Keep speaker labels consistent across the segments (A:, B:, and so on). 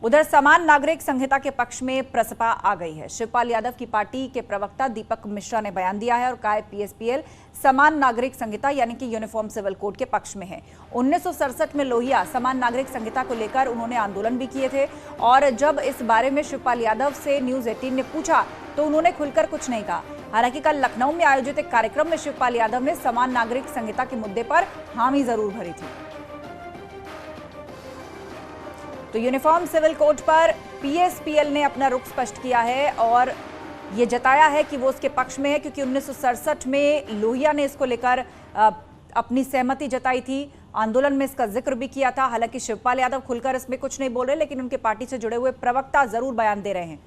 A: उधर समान नागरिक संहिता के पक्ष में प्रसपा आ गई है। शिवपाल यादव की पार्टी के प्रवक्ता दीपक मिश्रा ने बयान दिया है और कहा है पीएसपीएल समान नागरिक संहिता यानी कि यूनिफॉर्म सिविल कोड के पक्ष में है। 1967 में लोहिया समान नागरिक संहिता को लेकर उन्होंने आंदोलन भी किए थे और जब इस बारे में शिवपाल यादव से न्यूज 18 ने पूछा तो उन्होंने खुलकर कुछ नहीं कहा। हालांकि कल लखनऊ में आयोजित एक कार्यक्रम में शिवपाल यादव ने समान नागरिक संहिता के मुद्दे पर हामी जरूर भरी थी। तो यूनिफॉर्म सिविल कोड पर पीएसपीएल ने अपना रुख स्पष्ट किया है और ये जताया है कि वो उसके पक्ष में है, क्योंकि 1967 में लोहिया ने इसको लेकर अपनी सहमति जताई थी, आंदोलन में इसका जिक्र भी किया था। हालांकि शिवपाल यादव खुलकर इसमें कुछ नहीं बोल रहे, लेकिन उनके पार्टी से जुड़े हुए प्रवक्ता जरूर बयान दे रहे हैं।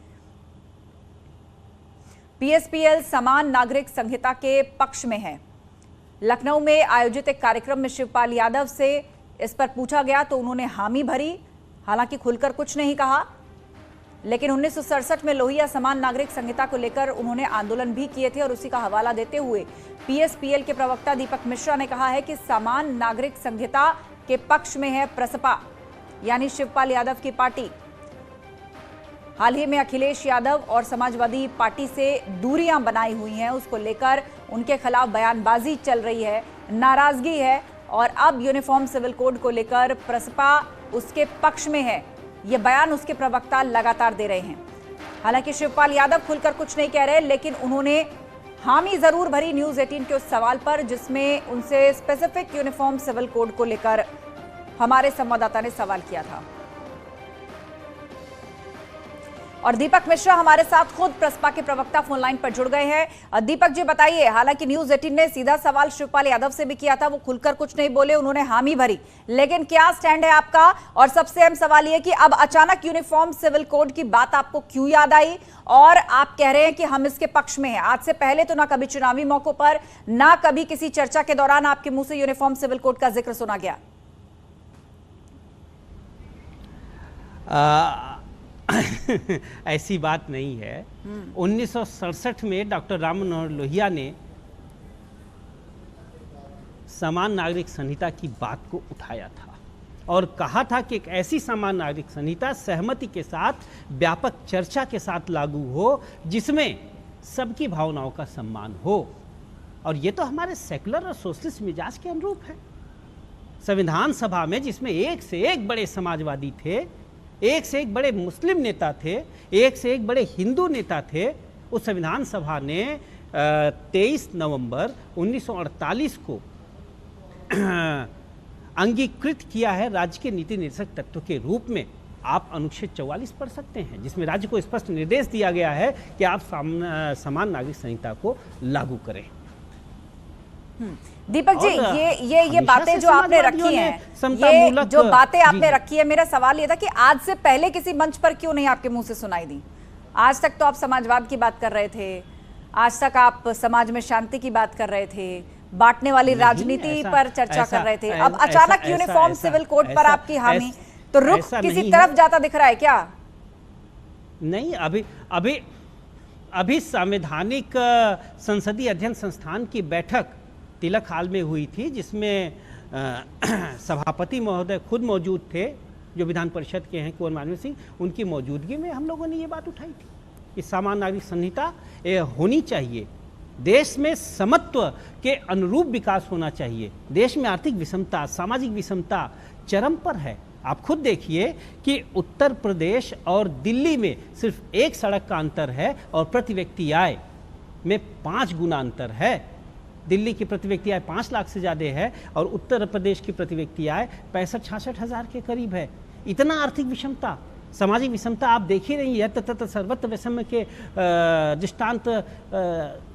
A: पीएसपीएल समान नागरिक संहिता के पक्ष में है। लखनऊ में आयोजित एक कार्यक्रम में शिवपाल यादव से इस पर पूछा गया तो उन्होंने हामी भरी, हालांकि खुलकर कुछ नहीं कहा। लेकिन 1967 में लोहिया समान नागरिक संहिता को लेकर उन्होंने आंदोलन भी किए थे और उसी का हवाला देते हुए पीएसपीएल के प्रवक्ता दीपक मिश्रा ने कहा है कि समान नागरिक संहिता के पक्ष में है प्रसपा यानी शिवपाल यादव की पार्टी। हाल ही में अखिलेश यादव और समाजवादी पार्टी से दूरियां बनाई हुई हैं, उसको लेकर उनके खिलाफ बयानबाजी चल रही है, नाराजगी है और अब यूनिफॉर्म सिविल कोड को लेकर प्रसपा उसके पक्ष में है। ये बयान उसके प्रवक्ता लगातार दे रहे हैं। हालांकि शिवपाल यादव खुलकर कुछ नहीं कह रहे, लेकिन उन्होंने हामी जरूर भरी न्यूज 18 के उस सवाल पर जिसमें उनसे स्पेसिफिक यूनिफॉर्म सिविल कोड को लेकर हमारे संवाददाता ने सवाल किया था। और दीपक मिश्रा हमारे साथ खुद प्रसपा के प्रवक्ता फोन लाइन पर जुड़ गए हैं। दीपक जी बताइए, हालांकि न्यूज 18 ने सीधा सवाल शिवपाल यादव से भी किया था, वो खुलकर कुछ नहीं बोले, उन्होंने हामी भरी, लेकिन क्या स्टैंड है आपका? और सबसे अहम सवाल ये कि अब अचानक यूनिफॉर्म सिविल कोड की बात आपको क्यों याद आई और आप कह रहे हैं कि हम इसके पक्ष में हैं? आज से पहले तो ना कभी चुनावी मौकों पर ना कभी किसी चर्चा के दौरान आपके मुंह से यूनिफॉर्म सिविल कोड का जिक्र सुना गया।
B: ऐसी बात नहीं है। 1967 में डॉक्टर राम मनोहर लोहिया ने समान नागरिक संहिता की बात को उठाया था और कहा था कि एक ऐसी समान नागरिक संहिता सहमति के साथ व्यापक चर्चा के साथ लागू हो जिसमें सबकी भावनाओं का सम्मान हो। और ये तो हमारे सेकुलर और सोशलिस्ट मिजाज के अनुरूप है। संविधान सभा में जिसमें एक से एक बड़े समाजवादी थे, एक से एक बड़े मुस्लिम नेता थे, एक से एक बड़े हिंदू नेता थे, उस संविधान सभा ने 23 नवंबर 1948 को अंगीकृत किया है राज्य के नीति निर्देशक तत्व के रूप में। आप अनुच्छेद 44 पढ़ सकते हैं जिसमें राज्य को स्पष्ट निर्देश दिया गया है कि आप समान नागरिक संहिता को लागू करें।
A: दीपक जी, ये बातें जो आपने रखी हैं, ये जो बातें आपने रखी है, मेरा सवाल ये था कि आज से पहले किसी मंच पर क्यों नहीं आपके मुंह से सुनाई दी? आज तक तो आप समाजवाद की बात कर रहे थे, आज तक आप समाज में शांति की बात कर रहे थे, बांटने वाली राजनीति पर चर्चा कर रहे थे। अब अचानक यूनिफॉर्म सिविल कोड पर आपकी हामी, तो रुख किसी तरफ जाता दिख रहा है क्या?
B: नहीं, अभी संवैधानिक संसदीय अध्ययन संस्थान की बैठक तिलक हाल में हुई थी, जिसमें सभापति महोदय खुद मौजूद थे, जो विधान परिषद के हैं कुंवर मानवेंद्र सिंह, उनकी मौजूदगी में हम लोगों ने ये बात उठाई थी कि समान नागरिक संहिता होनी चाहिए, देश में समत्व के अनुरूप विकास होना चाहिए। देश में आर्थिक विषमता, सामाजिक विषमता चरम पर है। आप खुद देखिए कि उत्तर प्रदेश और दिल्ली में सिर्फ एक सड़क का अंतर है और प्रति व्यक्ति आय में 5 गुना अंतर है। दिल्ली की प्रति व्यक्ति आय 5 लाख से ज़्यादा है और उत्तर प्रदेश की प्रति व्यक्ति आय 65-66 हज़ार के करीब है। इतना आर्थिक विषमता, सामाजिक विषमता आप देख ही रही है। तथा सर्वत्र वैषम्य के दृष्टांत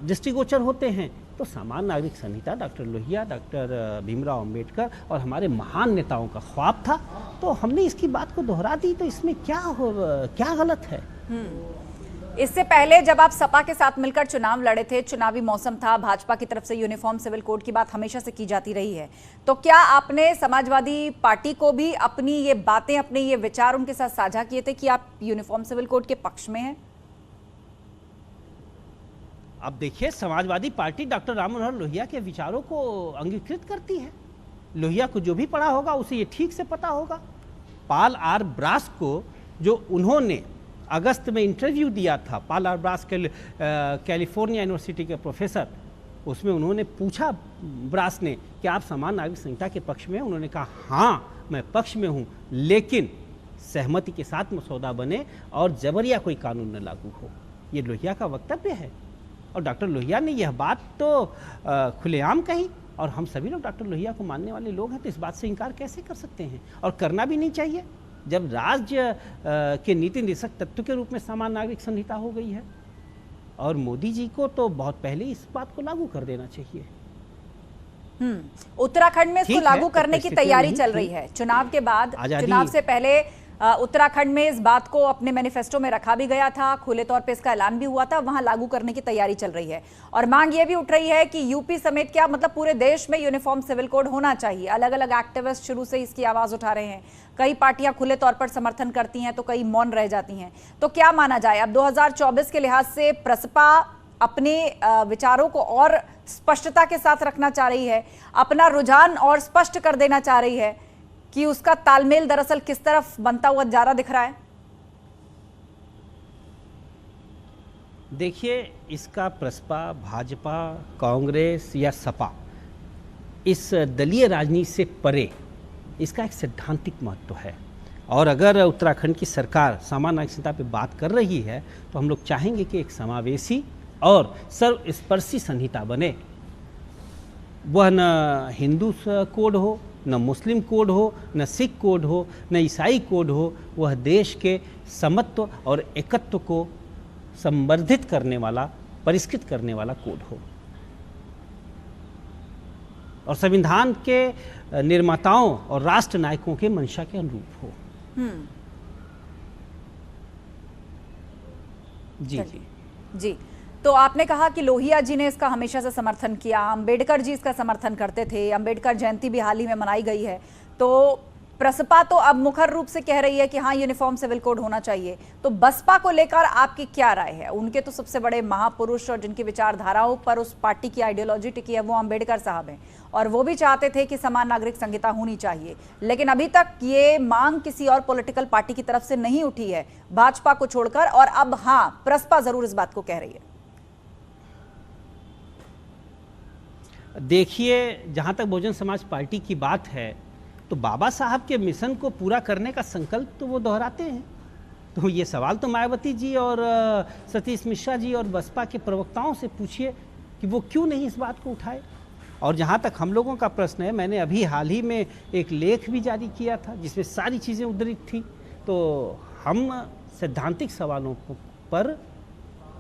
B: दृष्टिगोचर होते हैं। तो समान नागरिक संहिता डॉक्टर लोहिया, डॉक्टर भीमराव अंबेडकर और हमारे महान नेताओं का ख्वाब था, तो हमने इसकी बात को दोहरा दी, तो इसमें क्या गलत है?
A: इससे पहले जब आप सपा के साथ मिलकर चुनाव लड़े थे, चुनावी मौसम था, भाजपा की तरफ से यूनिफॉर्म सिविल कोड की बात हमेशा से की जाती रही है, तो क्या आपने समाजवादी पार्टी को भी अपनी ये बातें, अपने ये विचार उनके साथ साझा किए थे कि आप यूनिफॉर्म सिविल कोड के पक्ष में हैं?
B: अब देखिए, समाजवादी पार्टी डॉक्टर राम मनोहर लोहिया के विचारों को अंगीकृत करती है। लोहिया को जो भी पढ़ा होगा उसे ये ठीक से पता होगा। पाल आर ब्रास को जो उन्होंने अगस्त में इंटरव्यू दिया था पॉल ब्रास कैलिफोर्निया यूनिवर्सिटी के प्रोफेसर, उसमें उन्होंने पूछा ब्रास ने कि आप समान नागरिक संहिता के पक्ष में हैं? उन्होंने कहा हाँ मैं पक्ष में हूँ, लेकिन सहमति के साथ मसौदा बने और जबरिया कोई कानून न लागू हो। ये लोहिया का वक्तव्य है और डॉक्टर लोहिया ने यह बात तो खुलेआम कही और हम सभी लोग डॉक्टर लोहिया को मानने वाले लोग हैं, तो इस बात से इनकार कैसे कर सकते हैं? और करना भी नहीं चाहिए जब राज्य के नीति निर्देशक तत्व के रूप में समान नागरिक संहिता हो गई है। और मोदी जी को तो बहुत पहले इस बात को लागू कर देना चाहिए।
A: उत्तराखंड में इसको लागू करने की तैयारी चल रही है। चुनाव के बाद, चुनाव से पहले उत्तराखंड में इस बात को अपने मैनिफेस्टो में रखा भी गया था, खुले तौर पे इसका ऐलान भी हुआ था, वहां लागू करने की तैयारी चल रही है। और मांग ये भी उठ रही है कि यूपी समेत क्या मतलब पूरे देश में यूनिफॉर्म सिविल कोड होना चाहिए। अलग अलग एक्टिविस्ट शुरू से इसकी आवाज उठा रहे हैं। कई पार्टियां खुले तौर पर समर्थन करती हैं तो कई मौन रह जाती हैं। तो क्या माना जाए, अब 2024 के लिहाज से प्रसपा अपने विचारों को और स्पष्टता के साथ रखना चाह रही है, अपना रुझान और स्पष्ट कर देना चाह रही है कि उसका तालमेल दरअसल किस तरफ बनता हुआ जा रहा दिख रहा है?
B: देखिए, इसका प्रसपा, भाजपा, कांग्रेस या सपा, इस दलीय राजनीति से परे इसका एक सैद्धांतिक महत्व है। और अगर उत्तराखंड की सरकार समान नागरिक संहिता पे बात कर रही है तो हम लोग चाहेंगे कि एक समावेशी और सर्वस्पर्शी संहिता बने। वह न हिंदू कोड हो, न मुस्लिम कोड हो, न सिख कोड हो, न ईसाई कोड हो, वह देश के समत्व और एकत्व को संवर्धित करने वाला, परिष्कृत करने वाला कोड हो और संविधान के निर्माताओं और राष्ट्र नायकों के मंशा के अनुरूप हो। जी जी
A: जी। तो आपने कहा कि लोहिया जी ने इसका हमेशा से समर्थन किया, अंबेडकर जी इसका समर्थन करते थे, अंबेडकर जयंती भी हाल ही में मनाई गई है। तो प्रसपा तो अब मुखर रूप से कह रही है कि हाँ यूनिफॉर्म सिविल कोड होना चाहिए। तो बसपा को लेकर आपकी क्या राय है? उनके तो सबसे बड़े महापुरुष और जिनकी विचारधाराओं पर उस पार्टी की आइडियोलॉजी टिकी है वो अंबेडकर साहब हैं और वो भी चाहते थे कि समान नागरिक संहिता होनी चाहिए, लेकिन अभी तक ये मांग किसी और पॉलिटिकल पार्टी की तरफ से नहीं उठी है भाजपा को छोड़कर, और अब हाँ प्रसपा जरूर इस बात को कह रही है।
B: देखिए, जहाँ तक बहुजन समाज पार्टी की बात है तो बाबा साहब के मिशन को पूरा करने का संकल्प तो वो दोहराते हैं। तो ये सवाल तो मायावती जी और सतीश मिश्रा जी और बसपा के प्रवक्ताओं से पूछिए कि वो क्यों नहीं इस बात को उठाए। और जहाँ तक हम लोगों का प्रश्न है, मैंने अभी हाल ही में एक लेख भी जारी किया था जिसमें सारी चीज़ें उद्धृत थी। तो हम सैद्धांतिक सवालों पर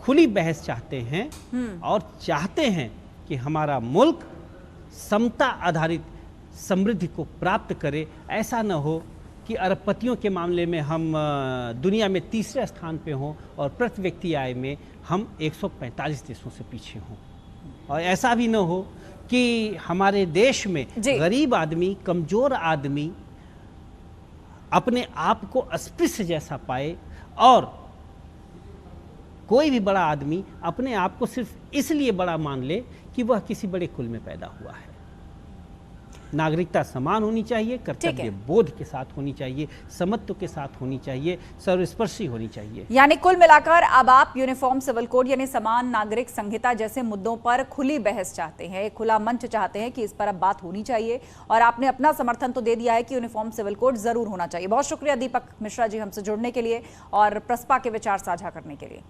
B: खुली बहस चाहते हैं और चाहते हैं कि हमारा मुल्क समता आधारित समृद्धि को प्राप्त करे। ऐसा न हो कि अरबपतियों के मामले में हम दुनिया में तीसरे स्थान पे हों और प्रति व्यक्ति आय में हम 145 देशों से पीछे हों। और ऐसा भी न हो कि हमारे देश में गरीब आदमी, कमज़ोर आदमी अपने आप को अस्पृश्य जैसा पाए और कोई भी बड़ा आदमी अपने आप को सिर्फ इसलिए बड़ा मान ले कि वह किसी बड़े कुल में पैदा हुआ है। नागरिकता समान होनी चाहिए, कर्तव्य बोध के साथ होनी चाहिए, समत्व के साथ होनी चाहिए, सर्वस्पर्शी होनी चाहिए।
A: यानी कुल मिलाकर अब आप यूनिफॉर्म सिविल कोड यानी समान नागरिक संहिता जैसे मुद्दों पर खुली बहस चाहते हैं, एक खुला मंच चाहते हैं कि इस पर अब बात होनी चाहिए, और आपने अपना समर्थन तो दे दिया है कि यूनिफॉर्म सिविल कोड जरूर होना चाहिए। बहुत शुक्रिया दीपक मिश्रा जी हमसे जुड़ने के लिए और प्रसपा के विचार साझा करने के लिए।